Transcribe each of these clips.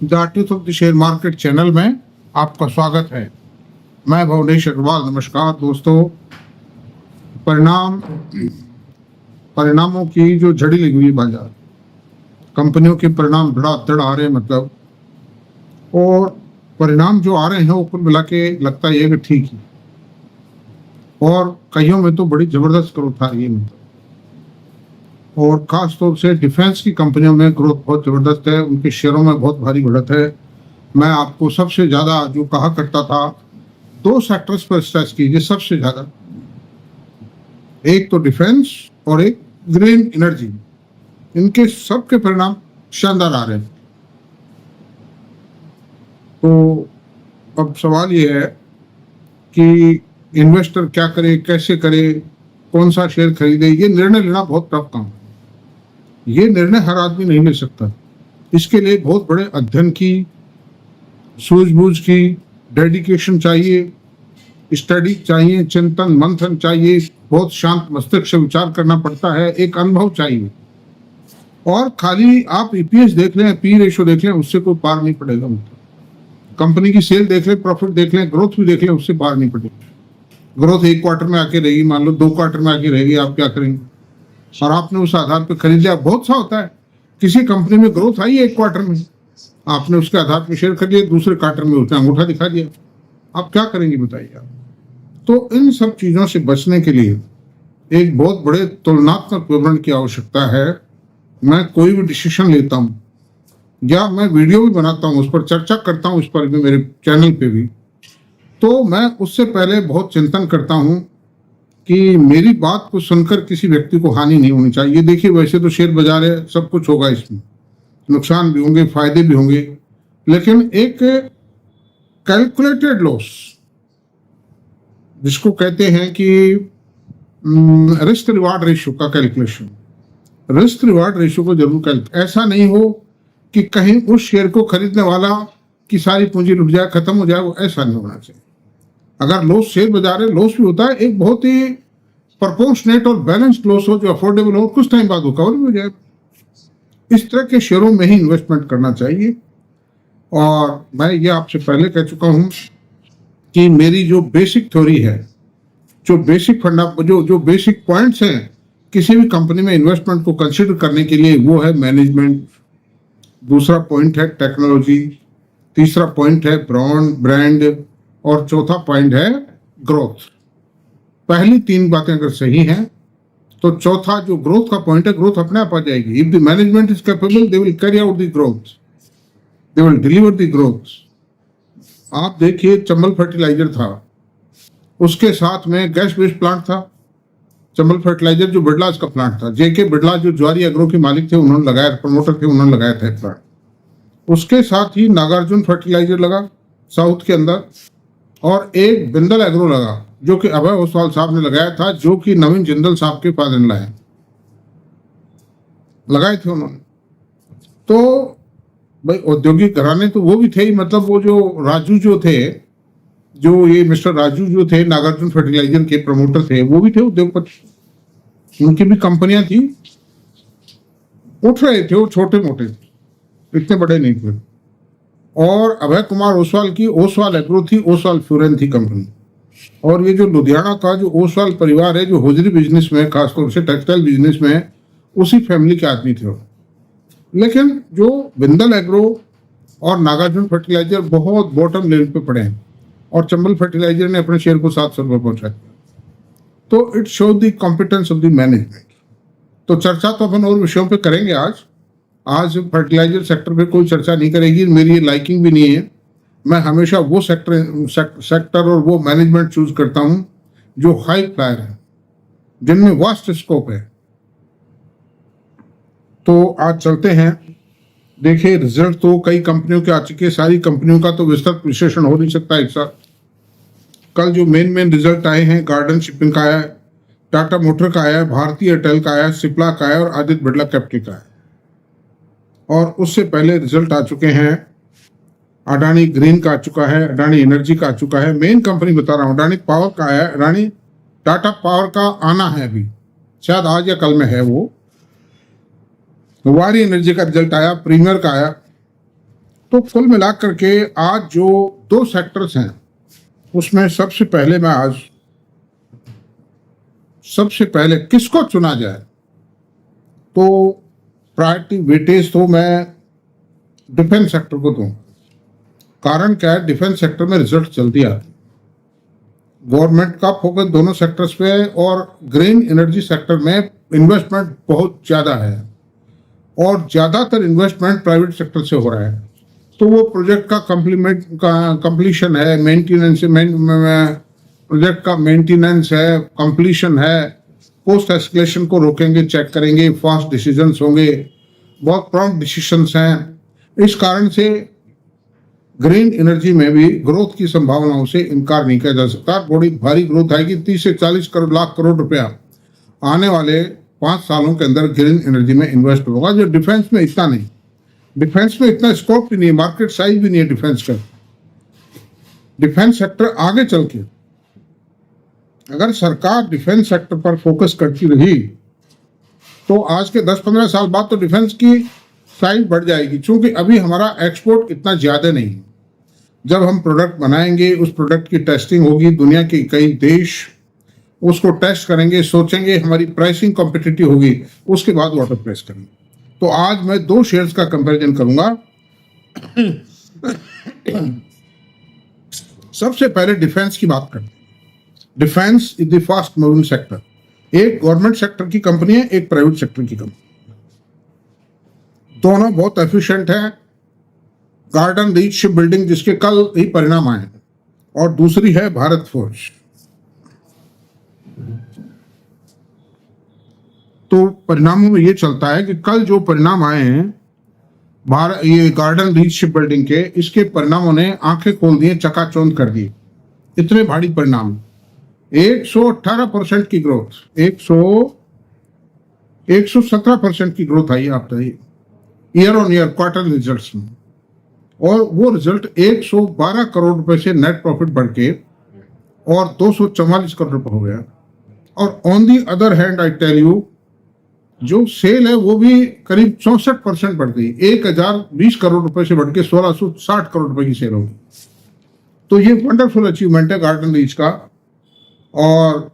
The artist of the share market channel में आपका स्वागत है। मैं भुवनेश अग्रवाल। नमस्कार दोस्तों। परिणामों की जो झड़ी लगी हुई बाजार, कंपनियों के परिणाम धड़ाधड़ आ रहे हैं मतलब, और परिणाम जो आ रहे हैं वो कुल मिला के लगता है कि ठीक ही, और कईयों में तो बड़ी जबरदस्त ग्रोथ आ रही है मतलब, और खास तौर से डिफेंस की कंपनियों में ग्रोथ बहुत जबरदस्त है, उनके शेयरों में बहुत भारी बढ़त है। मैं आपको सबसे ज्यादा जो कहा करता था, दो सेक्टर्स पर स्ट्रेस कीजिए सबसे ज्यादा, एक तो डिफेंस और एक ग्रीन एनर्जी। इनके सबके परिणाम शानदार आ रहे हैं। तो अब सवाल ये है कि इन्वेस्टर क्या करे, कैसे करे, कौन सा शेयर खरीदे। ये निर्णय लेना बहुत टफ काम है। ये निर्णय हर आदमी नहीं ले सकता। इसके लिए बहुत बड़े अध्ययन की, सूझबूझ की, डेडिकेशन चाहिए, स्टडी चाहिए, चिंतन मंथन चाहिए, बहुत शांत मस्तिष्क से विचार करना पड़ता है, एक अनुभव चाहिए। और खाली आप ईपीएस देख लें, पी रेशो देख लें, उससे कोई पार नहीं पड़ेगा। कंपनी की सेल देख लें, प्रॉफिट देख लें, ग्रोथ भी देख लें, उससे पार नहीं पड़ेगा। ग्रोथ एक क्वार्टर में आके रहेगी, मान लो 2 क्वार्टर में आके रहेगी, आप क्या करेंगे? और आपने उस आधार पर खरीद लिया। बहुत सा होता है, किसी कंपनी में ग्रोथ आई एक क्वार्टर में, आपने उसके आधार पर शेयर खरीद लिया, दूसरे क्वार्टर में उसने अंगूठा दिखा दिया, आप क्या करेंगे बताइए आप? तो इन सब चीजों से बचने के लिए एक बहुत बड़े तुलनात्मक विवरण की आवश्यकता है। मैं कोई भी डिसीजन लेता हूं या मैं वीडियो भी बनाता हूं, उस पर चर्चा करता हूं, इस पर भी, मेरे चैनल पे भी, तो मैं उससे पहले बहुत चिंतन करता हूं कि मेरी बात को सुनकर किसी व्यक्ति को हानि नहीं होनी चाहिए। देखिए, वैसे तो शेयर बाजार है, सब कुछ होगा, इसमें नुकसान भी होंगे, फायदे भी होंगे, लेकिन एक कैलकुलेटेड लॉस, जिसको कहते हैं कि रिस्क रिवार्ड रेशियो का कैलकुलेशन, रिस्क रिवार्ड रेशियो को जरूर कैलकुलेट। ऐसा नहीं हो कि कहीं उस शेयर को खरीदने वाला की सारी पूंजी लुट जाए, खत्म हो जाए, वो ऐसा नहीं होना चाहिए। अगर लॉस, शेयर बाजार है, लॉस भी होता है, एक बहुत ही प्रोपोर्शनेट और बैलेंस्ड लॉस हो जो अफोर्डेबल हो, कुछ टाइम बाद वो कवर भी हो जाए। इस तरह के शेयरों में ही इन्वेस्टमेंट करना चाहिए। और मैं ये आपसे पहले कह चुका हूं कि मेरी जो बेसिक थ्योरी है, जो बेसिक फंडा, जो बेसिक पॉइंट्स हैं किसी भी कंपनी में इन्वेस्टमेंट को कंसिडर करने के लिए, वो है मैनेजमेंट, दूसरा पॉइंट है टेक्नोलॉजी, तीसरा पॉइंट है ब्रांड, और चौथा पॉइंट है ग्रोथ। पहली 3 बातें अगर सही हैं तो चौथा जो ग्रोथ का पॉइंट है, ग्रोथ अपने आप आ जाएगी। If the management is capable, they will carry out the growth, they will deliver the growth. आप देखिए, चंबल फर्टिलाइजर था, उसके साथ में गैस बेस्ड प्लांट था। चंबल फर्टिलाइजर जो बिड़ला का प्लांट था, जेके बिड़ला जो ज्वारी एग्रो के मालिक थे, उन्होंने लगाया, प्रमोटर थे, उन्होंने लगाया था प्लांट। उसके साथ ही नागार्जुन फर्टिलाइजर लगा साउथ के अंदर, और एक बिंदल एग्रो लगा जो कि अभय ओसवाल साहब ने लगाया था, जो कि नवीन जिंदल साहब के फादर इन लॉ हैं, लगाए थे उन्होंने। तो भाई औद्योगिक घराने तो वो भी थे ही, मतलब वो जो राजू जो थे, जो ये मिस्टर राजू जो थे, नागार्जुन फर्टिलाइजर के प्रमोटर थे, वो भी थे उद्योगपति, उनकी भी कंपनियां थी, उठ रहे थे, वो छोटे मोटे थे, इतने बड़े नहीं थे। और अभय कुमार ओसवाल की ओसवाल एग्रो थी, ओसवाल फ्यूरेन थी कंपनी। और ये जो लुधियाना का जो ओसवाल परिवार है, जो होजरी बिजनेस में, खासतौर से टेक्सटाइल बिजनेस में, उसी फैमिली के आदमी थे। लेकिन जो बिंदल एग्रो और नागार्जुन फर्टिलाइजर बहुत बॉटम लेवल पे पड़े हैं, और चंबल फर्टिलाइजर ने अपने शेयर को 700 रुपये पहुंचा दिया। तो it show the competence of the management. तो चर्चा तो अपन और विषयों पे करेंगे आज फर्टिलाइजर सेक्टर पे कोई चर्चा नहीं करेगी, मेरी लाइकिंग भी नहीं है। मैं हमेशा वो सेक्टर और वो मैनेजमेंट चूज करता हूं जो हाई फ्लायर है, जिनमें वास्ट स्कोप है। तो आज चलते हैं। देखिए, रिजल्ट तो कई कंपनियों के आ चुके, सारी कंपनियों का तो विस्तृत विश्लेषण हो नहीं सकता एक साथ। कल जो मेन रिजल्ट आए हैं, गार्डन शिपिंग का आया, टाटा मोटर का आया, भारतीय एयरटेल का आया, सिप्ला का आया और आदित्य बिड़ला कैपिटल का आया। और उससे पहले रिजल्ट आ चुके हैं, अडानी ग्रीन का आ चुका है, अडानी एनर्जी का आ चुका है। मेन कंपनी बता रहा हूँ, अडानी पावर का आया, अडानी टाटा पावर का आना है अभी, शायद आज या कल में है वो। वारी एनर्जी का रिजल्ट आया, प्रीमियर का आया, तो कुल मिलाकर के आज जो दो सेक्टर्स हैं उसमें सबसे पहले किसको चुना जाए, तो प्रायोरिटी वेटेज तो मैं डिफेंस सेक्टर को दूं। कारण क्या है, डिफेंस सेक्टर में रिजल्ट जल्दी आते हैं। गवर्नमेंट का फोकस दोनों सेक्टर्स पे है और ग्रीन एनर्जी सेक्टर में इन्वेस्टमेंट बहुत ज़्यादा है और ज़्यादातर इन्वेस्टमेंट प्राइवेट सेक्टर से हो रहा है। तो वो प्रोजेक्ट का कंप्लीशन है, मेंटेनेंस, प्रोजेक्ट का मेंटेनेंस है, कंप्लीशन है, पोस्ट एस्केलेशन को रोकेंगे, चेक करेंगे, फास्ट डिसीजंस होंगे, बहुत प्रॉम्प्ट डिसीजंस हैं। इस कारण से ग्रीन एनर्जी में भी ग्रोथ की संभावनाओं से इनकार नहीं किया जा सकता। बड़ी भारी ग्रोथ आएगी, 30 से 40 लाख करोड़ रुपया आने वाले 5 सालों के अंदर ग्रीन एनर्जी में इन्वेस्ट होगा, जो डिफेंस में इतना नहीं। डिफेंस में इतना स्कोप भी नहीं है, मार्केट साइज भी नहीं है डिफेंस का। डिफेंस सेक्टर आगे चल के अगर सरकार डिफेंस सेक्टर पर फोकस करती रही तो आज के 10-15 साल बाद तो डिफेंस की साइज बढ़ जाएगी, क्योंकि अभी हमारा एक्सपोर्ट इतना ज़्यादा नहीं है। जब हम प्रोडक्ट बनाएंगे, उस प्रोडक्ट की टेस्टिंग होगी, दुनिया के कई देश उसको टेस्ट करेंगे, सोचेंगे, हमारी प्राइसिंग कॉम्पिटिटिव होगी, उसके बाद वो ऑर्डर प्लेस करेंगे। तो आज मैं 2 शेयर्स का कंपैरिजन करूंगा। सबसे पहले डिफेंस की बात करते हैं। Defence is the fast moving sector. एक गवर्नमेंट सेक्टर की कंपनी है, एक प्राइवेट सेक्टर की कंपनी, दोनों बहुत एफिशिएंट है। गार्डन रीच शिप बिल्डिंग, जिसके कल ही परिणाम आए, और दूसरी है भारत फोर्ज। तो परिणामों में ये चलता है कि कल जो परिणाम आए हैं ये गार्डन रीच शिप बिल्डिंग के, इसके परिणामों ने आंखें खोल दी, चकाचौंध कर दी। इतने भारी परिणाम, 118% की ग्रोथ, 117% की growth I after year on year quarter results में, और वो रिजल्ट 112 करोड़ रुपए से नेट प्रॉफिट बढ़ के और 244 करोड़ रुपए हो गया। और on the other hand I tell you, जो सेल है वो भी करीब 64% बढ़ गई, 1020 करोड़ रुपए से बढ़ के 1660 करोड़ रुपए की सेल होगी। तो ये वंडरफुल अचीवमेंट है गार्डन रीच का, और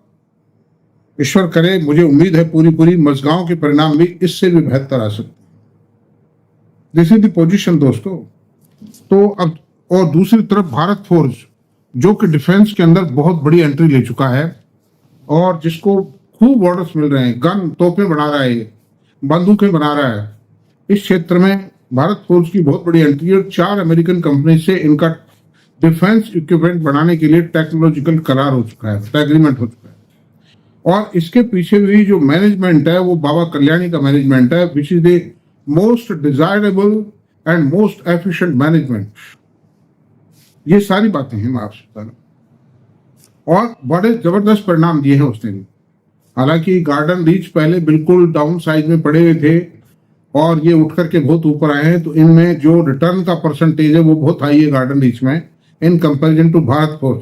ईश्वर करे, मुझे उम्मीद है पूरी मजगांव के परिणाम भी इससे भी बेहतर आ सकते। दिस इज द पोजीशन दोस्तों। तो अब और दूसरी तरफ भारत फोर्ज, जो कि डिफेंस के अंदर बहुत बड़ी एंट्री ले चुका है और जिसको खूब ऑर्डर्स मिल रहे हैं, गन तोपें बना रहा है, बंदूकें बना रहा है। इस क्षेत्र में भारत फोर्ज की बहुत बड़ी एंट्री है। 4 अमेरिकन कंपनी से इनका डिफेंस इक्विपमेंट बनाने के लिए टेक्नोलॉजिकल करार हो चुका है, एग्रीमेंट हो चुका है। और इसके पीछे भी जो मैनेजमेंट है वो बाबा कल्याणी का मैनेजमेंट है, which is the most desirable and most efficient management. ये सारी बातें हैं मैं आपसे बता रहा हूं, और बड़े जबरदस्त परिणाम दिए हैं उसने भी। हालांकि गार्डन रीच पहले बिल्कुल डाउन साइज में पड़े हुए थे और ये उठ करके बहुत ऊपर आए हैं, तो इनमें जो रिटर्न का परसेंटेज है वो बहुत हाई है गार्डन रीच में in comparison to Bharat Forge.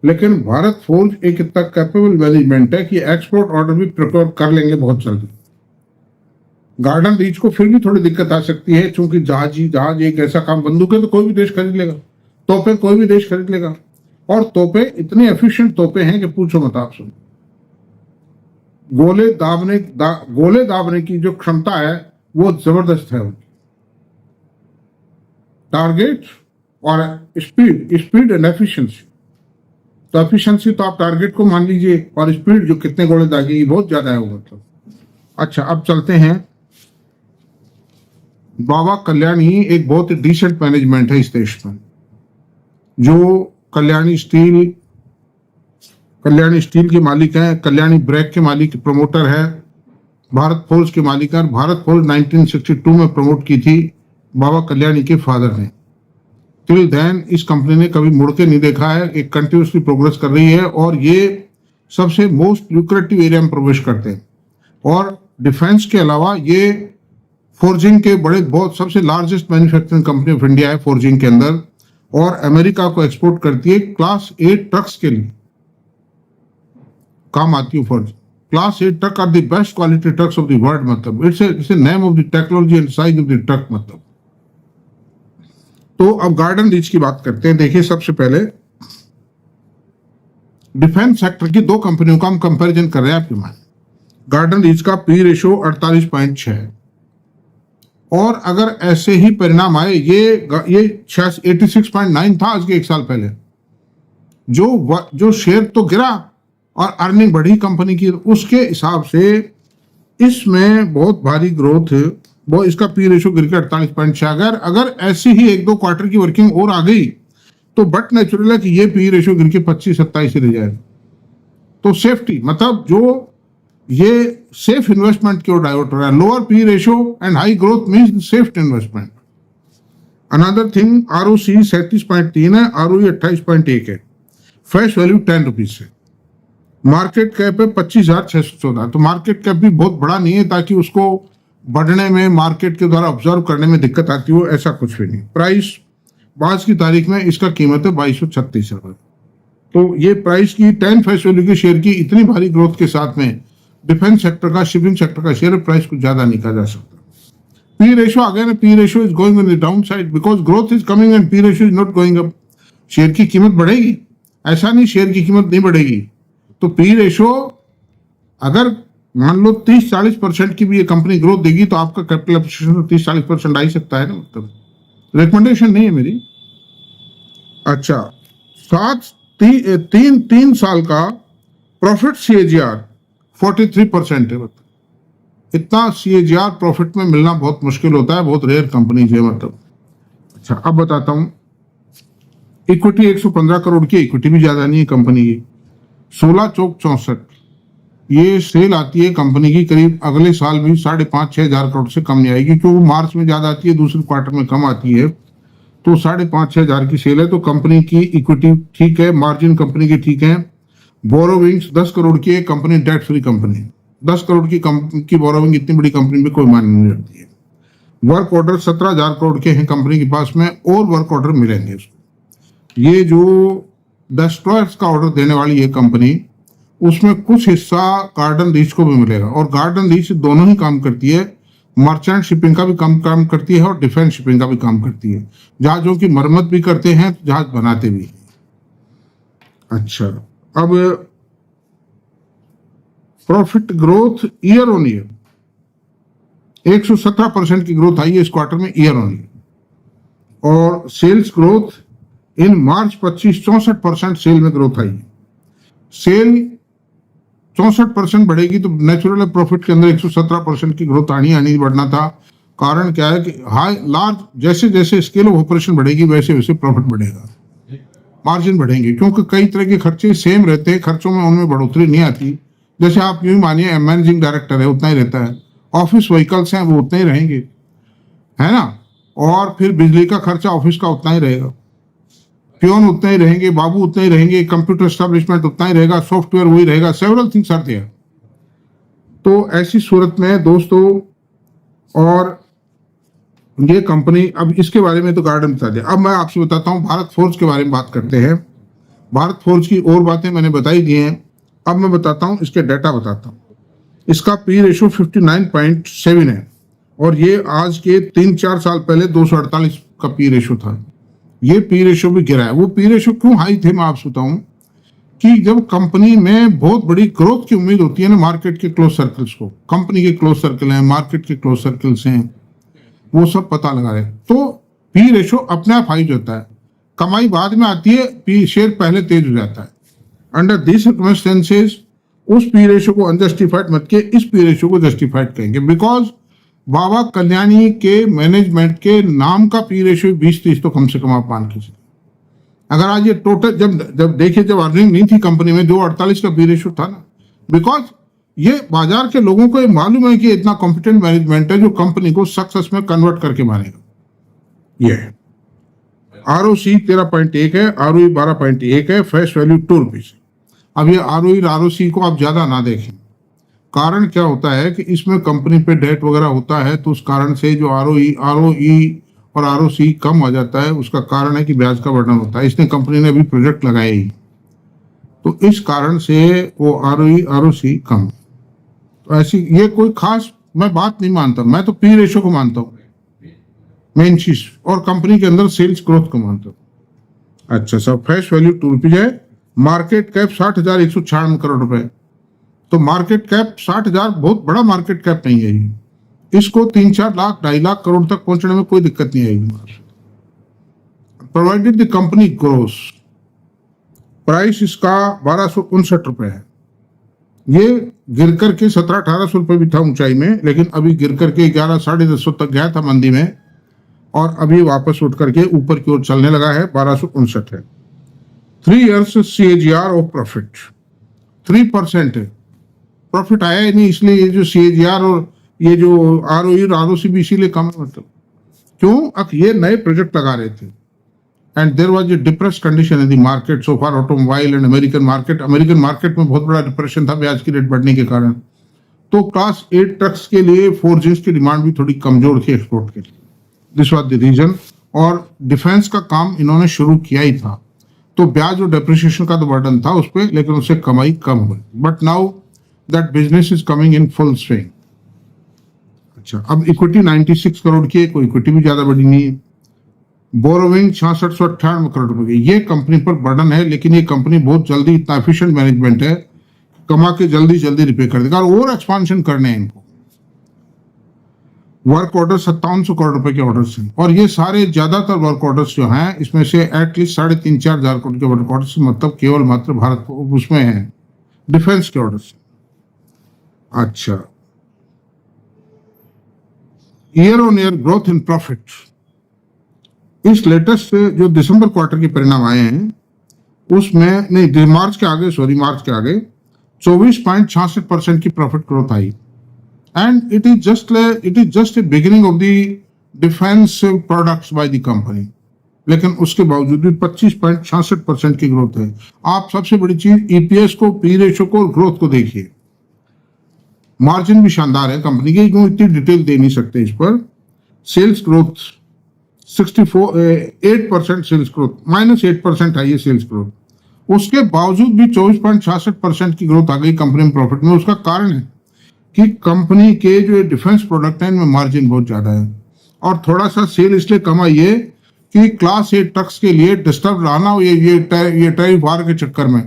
लेकिन भारत फोर्ज एक इतना कैपेबल मैनेजमेंट है कि एक्सपोर्ट ऑर्डर भी प्रिपेयर कर लेंगे बहुत जल्दी। गार्डन रीच को फिर भी थोड़ी दिक्कत आ सकती है, क्योंकि जहाज एक ऐसा काम, बंदूकें तो कोई भी देश खरीद लेगा, तोपे कोई भी देश खरीद लेगा, और तोपे इतनी एफिशिएंट तोपे हैं कि पूछो मत आप सुन। गोले दाबने की जो क्षमता है वो जबरदस्त है उनकी। टारगेट और स्पीड एंड एफिशिएंसी। तो एफिशिएंसी तो आप टारगेट को मान लीजिए, और स्पीड जो कितने गोले दागेगी बहुत ज्यादा है वो, मतलब। अच्छा, अब चलते हैं। बाबा कल्याणी एक बहुत ही डिसेंट मैनेजमेंट है इस देश में। जो कल्याणी स्टील के मालिक हैं, कल्याणी ब्रेक के मालिक प्रमोटर है, भारत फोर्ज के मालिक हैं। भारत फोर्ज 1962 में प्रमोट की थी बाबा कल्याणी के फादर ने। टिल देन इस कंपनी ने कभी मुड़ के नहीं देखा है, एक कंटिन्यूसली प्रोग्रेस कर रही है, और ये सबसे मोस्ट ल्यूक्रेटिव एरिया में प्रवेश करते हैं। और डिफेंस के अलावा ये फोर्जिंग के बहुत सबसे largest manufacturing company of India है फोर्जिंग के अंदर, और अमेरिका को एक्सपोर्ट करती है। क्लास 8 ट्रक्स के लिए काम आती है फोर्ज। Class 8 truck are the best quality trucks of the world, मतलब it's a name of the technology and size of the truck, मतलब। तो अब गार्डन रीच की बात करते हैं। देखिए, सबसे पहले डिफेंस सेक्टर की दो कंपनियों का हम कंपैरिजन कर रहे हैं आपके मान। गार्डन रीच का पी रेशो 48.6 है, और अगर ऐसे ही परिणाम आए, ये 86.9 था आज के एक साल पहले। जो शेयर तो गिरा और अर्निंग बढ़ी कंपनी की, उसके हिसाब से इसमें बहुत भारी ग्रोथ, वो इसका पी रेशो गिर के 48.6। अगर ऐसी ही एक दो क्वार्टर की वर्किंग और आ गई तो बट नेचुरल है कि ये पी रेशो गिर के 25-27 ही रह जाएगा। तो सेफ्टी मतलब जो ये सेफ इन्वेस्टमेंट की ओर डाइवर्ट हो रहा है। Lower P ratio and high growth means safe investment. Another thing, ROC 37.3 है, आरओई 28.1 है, फेस वैल्यू 10 रुपीज है, मार्केट कैप है 25,614। तो मार्केट कैप भी बहुत बड़ा नहीं है ताकि उसको बढ़ने में, मार्केट के द्वारा ऑब्जर्व करने में दिक्कत आती हो, ऐसा कुछ भी नहीं। प्राइस आज की तारीख में इसका कीमत है 2236 रुपए। तो ये प्राइस की 10 फेस वैल्यू के शेयर की इतनी भारी ग्रोथ के साथ में डिफेंस सेक्टर का, शिपिंग सेक्टर का शेयर प्राइस कुछ ज्यादा नहीं कहा जा सकता। P ratio again, P ratio is going on the down side because growth is coming and P ratio is not going up. Share की कीमत बढ़ेगी, ऐसा नहीं शेयर की कीमत नहीं बढ़ेगी। तो पी रेशो अगर मान लो 30-40% की भी ये कंपनी ग्रोथ देगी तो आपका कैपिटल एप्रिसिएशन 30-40% आ ही सकता है ना। मतलब रिकमेंडेशन नहीं है मेरी। अच्छा, 3 साल का प्रॉफिट सीएजीआर 43% है। मतलब इतना सीएजीआर प्रॉफिट में मिलना बहुत मुश्किल होता है, बहुत रेयर कंपनी है मतलब। अच्छा, अब बताता हूं। इक्विटी 115 करोड़ की, इक्विटी भी ज्यादा नहीं है कंपनी की। 16 चौक 64 ये सेल आती है कंपनी की। करीब अगले साल भी 5,500-6 हजार करोड़ से कम नहीं आएगी, क्योंकि मार्च में ज्यादा आती है, दूसरे क्वार्टर में कम आती है। तो 5,500-6 हजार की सेल है। तो कंपनी की इक्विटी ठीक है, मार्जिन कंपनी की ठीक है। बोरोविंग्स 10 करोड़ की है, company debt free company. 10 crore की बोरोविंग इतनी बड़ी कंपनी में कोई मायने नहीं रखती है। वर्क ऑर्डर 17,000 करोड़ के हैं कंपनी के पास में, और वर्क ऑर्डर मिलेंगे उसको। ये जो डेस्ट्रॉयर्स का ऑर्डर देने वाली है कंपनी, उसमें कुछ हिस्सा गार्डन रीच को भी मिलेगा। और गार्डन रीच दोनों ही काम करती है, मर्चेंट शिपिंग का भी काम करती है और डिफेंस शिपिंग का भी काम करती है। जहाजों की मरम्मत भी करते हैं, जहाज बनाते भी हैं। अच्छा, अब profit growth year on year 117% की ग्रोथ आई है इस क्वार्टर में, ईयर ऑन ईयर। और sales growth in March 25 64% sale में ग्रोथ आई है। सेल 64% बढ़ेगी तो नेचुरल प्रॉफिट के अंदर 117% की ग्रोथ आनी बढ़ना था। कारण क्या है कि हाई लार्ज जैसे जैसे स्केल ऑफ ऑपरेशन बढ़ेगी वैसे वैसे प्रॉफिट बढ़ेगा, मार्जिन बढ़ेंगे, क्योंकि कई तरह के खर्चे सेम रहते हैं, खर्चों में उनमें बढ़ोतरी नहीं आती। जैसे आप यूं मानिए मैनेजिंग डायरेक्टर है, उतना ही रहता है। ऑफिस व्हीकल्स हैं वो उतने ही रहेंगे, है ना। और फिर बिजली का खर्चा ऑफिस का उतना ही रहेगा, प्योन उतना ही रहेंगे, बाबू उतना ही रहेंगे, कंप्यूटर एस्टेब्लिशमेंट उतना ही रहेगा, सॉफ्टवेयर वही रहेगा, सेवरल थिंग्स आर देयर। तो ऐसी सूरत में दोस्तों, और ये कंपनी, अब इसके बारे में तो गार्डन बता दिया। अब मैं आपसे बताता हूँ भारत फोर्ज के बारे में बात करते हैं। भारत फोर्ज की और बातें मैंने बताई दी हैं, अब मैं बताता हूँ इसके डाटा बताता हूँ। इसका पी रेशो 59.7 है, और ये आज के 3-4 साल पहले 248 का पी रेशो था। ये पी रेशो भी गिरा है। वो पी रेशो क्यों हाई थे मैं आपसे बताऊं कि जब कंपनी में बहुत बड़ी ग्रोथ की उम्मीद होती है ना, मार्केट के क्लोज सर्कल्स को, कंपनी के क्लोज सर्कल हैं, मार्केट के क्लोज सर्कल्स हैं, वो सब पता लगा रहे, तो पी रेशो अपने आप हाई होता है। कमाई बाद में आती है, पी शेयर पहले तेज हो जाता है। अंडर दिस सर्कमस्टेंसेस उस पी रेशो को अनजस्टिफाइड मत के इस पी रेशो को जस्टिफाइड करेंगे, बिकॉज बाबा कल्याणी के मैनेजमेंट के नाम का पी रेशो 20-30 तो कम से कम आप मान के चलिए। अगर आज ये टोटल जब देखिए, जब अर्निंग नहीं थी कंपनी में, 248 का पी रेशो था ना, बिकॉज ये बाजार के लोगों को ये मालूम है कि इतना कॉम्पिटेंट मैनेजमेंट है जो कंपनी को सक्सेस में कन्वर्ट करके मानेगा। ये आरओसी 13.1 है, आरओई 12.1 है, फेस वैल्यू 2 रुपीज। अब ये आरओई आरओसी को आप ज्यादा ना देखें। कारण क्या होता है कि इसमें कंपनी पे डेट वगैरह होता है, तो उस कारण से जो आरओई और आरओसी कम हो जाता है, उसका कारण है कि ब्याज का वर्णन होता है। इसने कंपनी ने अभी प्रोजेक्ट लगाया ही, तो इस कारण से वो आरओई आरओसी कम। तो ऐसी ये कोई खास मैं बात नहीं मानता, मैं तो पी रेशो को मानता हूँ। मेन चीज, और कंपनी के अंदर सेल्स ग्रोथ का मानते हो। अच्छा सर, फेस वैल्यू 2 रुपीज है, मार्केट कैप 60,196 करोड़ रुपए। तो मार्केट कैप 60,000 बहुत बड़ा मार्केट कैप नहीं है ये, इसको 3-4 लाख 2.5 लाख करोड़ तक पहुंचने में कोई दिक्कत नहीं आएगी। Provided the company grows, price इसका 1259 रुपए है। ये गिर करके 1700-1800 रुपए भी था ऊंचाई में, लेकिन अभी गिर करके 1100-1150 तक गया था मंदी में, और अभी वापस उठ करके ऊपर की ओर चलने लगा है। 1259 है। 3 years CAGR ऑफ प्रॉफिट 3% है। प्रॉफिट आया ही नहीं, इसलिए ये जो CAGR और ये जो ROE और ROC भी इसीलिए कम है। मतलब क्यों? ये नए प्रोजेक्ट लगा रहे थे, and there was a depressed condition in the market so far, automobile and American market में बहुत बड़ा डिप्रेशन था ब्याज की रेट बढ़ने के कारण। तो क्लास 8 ट्रक्स के लिए फोर्जेस की डिमांड भी थोड़ी कमजोर थी एक्सपोर्ट के लिए। This was the reason. और डिफेंस का काम इन्होंने शुरू किया ही था, तो ब्याज और डेप्रिसिएशन का तो बर्डन था उस पर, लेकिन उससे कमाई कम हुई। But now that business is coming in full swing. अच्छा, अब इक्विटी 96 करोड़ की है, कोई इक्विटी भी ज्यादा बड़ी नहीं है। बोरोविंग 6698 करोड़ रुपए की। ये कंपनी पर बर्डन है, लेकिन ये कंपनी बहुत जल्दी, इतना एफिशिएंट मैनेजमेंट है, कमा के जल्दी जल्दी रिपे कर देगा, और एक्सपांशन करने हैं इनको। वर्क ऑर्डर 5700 करोड़ रुपए के ऑर्डर्स हैं, और ये सारे ज्यादातर वर्क ऑर्डर्स जो हैं इसमें से एटलीस्ट 3,500-4 हजार करोड़ के वर्क ऑर्डर्स, मतलब केवल मात्र भारत उसमें है डिफेंस के ऑर्डर्स। अच्छा, year on year growth in profit, इस लेटेस्ट जो दिसंबर क्वार्टर के परिणाम आए हैं उसमें नहीं, मार्च के आगे 24.66% की profit growth I, and it is just a beginning of the defence products by the company. लेकिन उसके बावजूद भी 25.66% की ग्रोथ है। आप सबसे बड़ी चीज EPS को, पी रेशो को और ग्रोथ को देखिए। मार्जिन भी शानदार है कंपनी की, क्यों इतनी डिटेल दे नहीं सकते इस पर। सेल्स ग्रोथ 8% सेल्स ग्रोथ, -8% आई है सेल्स ग्रोथ, उसके बावजूद भी 24.66% की ग्रोथ आ गई कंपनी में प्रॉफिट में। उसका कारण है कि कंपनी के जो डिफेंस प्रोडक्ट हैं इनमें मार्जिन बहुत ज्यादा है, और थोड़ा सा सेल इसलिए कम आई है कि क्लास 8 ट्रक्स के लिए डिस्टर्ब रहना ये टैरिफ वार के चक्कर में,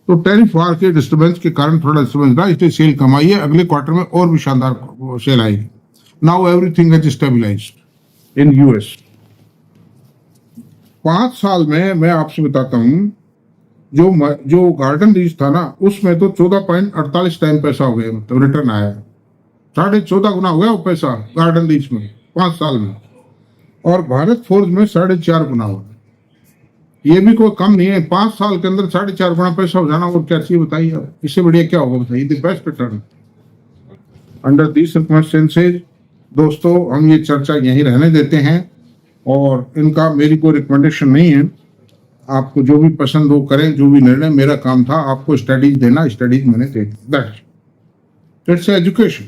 तो टैरिफ वार के डिस्टर्बेंस के कारण थोड़ा डिस्टर्बेंस रहा, इसलिए सेल कम आई है। अगले क्वार्टर में और भी शानदार सेल आएगी। Now everything has stabilised in US। 5 साल में मैं आपसे बताता हूं, जो गार्डन रीच था ना, उसमें तो 14.48 टाइम पैसा हो गया, मतलब रिटर्न आया है। 14.5 गुना हो गया वो पैसा गार्डन रीच में 5 साल में, और भारत फोर्ज में 4.5 गुना हुआ। ये भी कोई कम नहीं है। 5 साल के अंदर 4.5 गुना पैसा हो जाना, और क्या चाहिए बताइए, इससे बढ़िया क्या होगा बताइए। The best return under these circumstances. दोस्तों, हम ये चर्चा यहीं रहने देते हैं, और इनका मेरी कोई रिकमेंडेशन नहीं है। आपको जो भी पसंद हो करें, जो भी निर्णय, मेरा काम था आपको स्टडीज देना, स्टडीज मैंने दे दी। That's education.